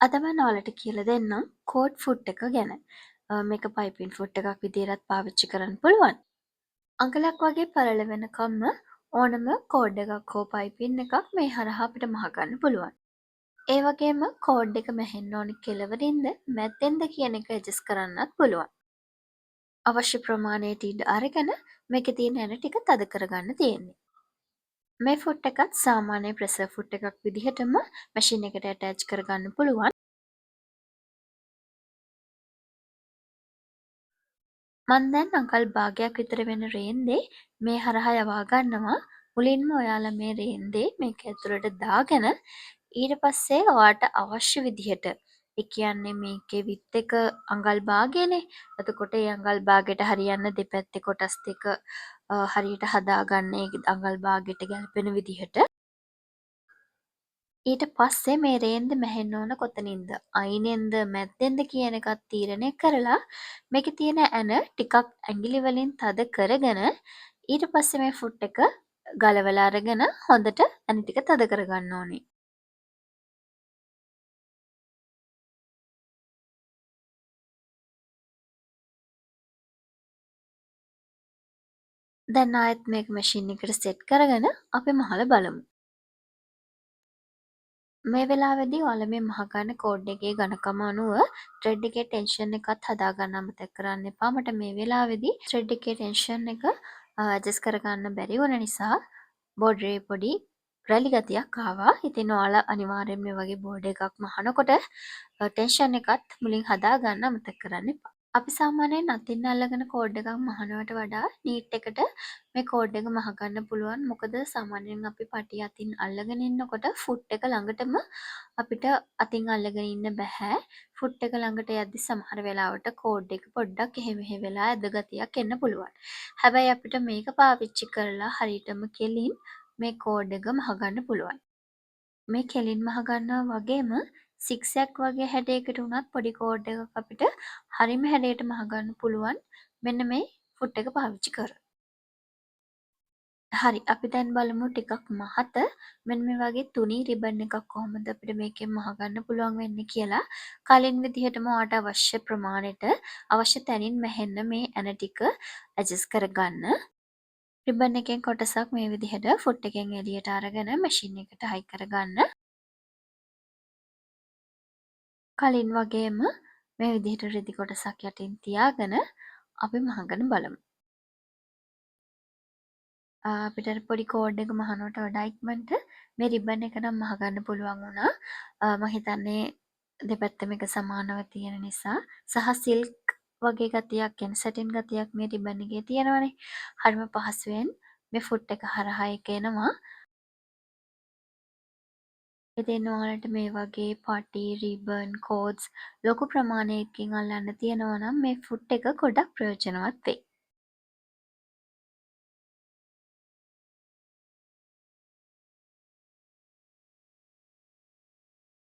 අද මම ඔයාලට කියලා දෙන්නම් කෝඩ් ෆුට් එක ගැන. මේක පයිපින් ෆුට් එකක් විදිහටත් පාවිච්චි කරන්න පුළුවන්. අඟලක් වගේ පළල වෙනකම්ම ඕනම කෝඩ් එකක් හෝ පයිපින් එකක් මේ හරහා අපිට මහගන්න පුළුවන්. ඒ වගේම කෝඩ් එක මැහෙන්න ඕනි කෙළවරින්ද මැද්දෙන්ද කියන එක ඇඩ්ජස්ට් කරන්නත් පුළුවන්. අවශ්‍ය ප්‍රමාණයට ඉඩ අරගෙන මේකේ තියෙන ඇන ටික තද කරගන්න තියෙන්නේ. මේ ෆුට් එකත් සාමාන්‍ය ප්‍රෙසර් ෆුට් එකක් විදිහටම මැෂින් එකට ඇටච් කරගන්න පුළුවන්. මං දැන් අඟල් භාගයක් විතර වෙන රේන්දේ මේ හරහා යවා ගන්නවා. මුලින්ම ඔයාලා මේ රේන්දේ මේක ඇතුළට දාගෙන ඊට පස්සේ ඔයාට අවශ්‍ය විදිහට ඒ කියන්නේ මේකේ විත් එක අඟල් භාගයනේ. එතකොට ඒ අඟල් භාගයට හරියන්න දෙපැත්තේ කොටස් දෙක හරියට හදාගන්න ඒ අඟල් භාගයට ගැලපෙන විදිහට. ඊට පස්සේ මේ රේන්ද මැහෙන්න ඕන කොතනින්ද අයිනෙන්ද මැද්දෙන්ද කියන එකත් තීරණය කරලා මේකේ තියෙන ඇන ටිකක් ඇඟිලි වලින් තද කරගෙන ඊට පස්සේ මේ ෆුට් එක ගලවලා අරගෙන හොඳට ඇන ටික තද කරගන්න ඕනේ. දැන් ආයෙත් මේක මැෂින් එකට සෙට් කරගෙන අපි මහලා බලමු. මේ වෙලාවේදී ඔයාලා මේ මහගන්න කෝඩ් එකේ ඝනකම අනුව ත්‍රෙඩ් එකේ ටෙන්ෂන් එකත් හදාගන්න අමතක කරන්න එපා. මට මේ වෙලාවේදී ත්‍රෙඩ් එකේ ටෙන්ෂන් එක ඇඩ්ජස්ට් කරගන්න බැරි වුණ නිසා බෝඩරේ පොඩි රැලි ගතියක් ආවා. ඉතින් ඔයාලා අනිවාර්යෙන් මේ වගේ බෝඩ් එකක් මහනකොට ටෙන්ෂන් එකත් මුලින් හදාගන්න අමතක කරන්න එපා. අපි සාමාන්‍යයෙන් අතින් අල්ලගෙන කෝඩ් එකක් මහනවට වඩා නීට් එකට මේ කෝඩ් එක මහගන්න පුළුවන්. මොකද සාමාන්‍යයෙන් අපි පටි අතින් අල්ලගෙන ඉන්නකොට ෆුට් එක ළඟටම අපිට අතින් අල්ලගෙන ඉන්න බැහැ. ෆුට් එක ළඟට යද්දි සමහර වෙලාවට කෝඩ් එක පොඩ්ඩක් එහෙ මෙහෙ වෙලා ඇද ගතියක් එන්න පුළුවන්. හැබැයි අපිට මේක පාවිච්චි කරලා හරියටම කෙලින් මේ කෝඩ් එක මහගන්න පුළුවන්. මේ කෙලින් මහගන්නවා වගේම සික්සැක් වගේ හැඩයකට වුණත් පොඩි කෝඩ් එකක් අපිට හරිම හැඩයට මහගන්න පුළුවන් මෙන්න මේ ෆුට් එක පාවිච්චි කරලා. හරි අපි දැන් බලමු ටිකක් මහත මෙන්න මේ වගේ තුනී රිබන් එකක් කොහොමද අපිට මේකෙන් මහගන්න පුළුවන් වෙන්නේ කියලා කලින් විදිහටම ඔයාට අවශ්‍ය ප්‍රමාණයට අවශ්‍ය තැනින් මැහෙන්න මේ ඇන ටික ඇඩ්ජස්ට් කරගන්න. රිබන් එකෙන් කොටසක් මේ විදිහට ෆුට් එකෙන් එළියට අරගෙන මැෂින් එකට හයි කරගන්න. කලින් වගේම මේ විදිහට රෙදි කොටසක් යටින් තියාගෙන අපි මහගෙන බලමු. අපිට අර පොඩි කෝඩ් එක මහනවට වඩා ඉක්මනට මේ රිබන් එක නම් මහගන්න පුළුවන් වුණා. මම හිතන්නේ දෙපැත්තම එක සමානව තියෙන නිසා සහ සිල්ක් වගේ ගතියක් කියන්නේ සැටින් ගතියක් මේ රිබන් එකේ තියෙනවනේ. හරිම පහසුවෙන් මේ ෆුට් එක හරහා එක එනවා. ඉතින් ඔයාලට මේ වගේ පටි, රිබන්, කෝඩ්ස් ලොකු ප්‍රමාණයකින් අල්ලන්න තියෙනවා නම් මේ ෆුට් එක ගොඩක් ප්‍රයෝජනවත් වෙයි.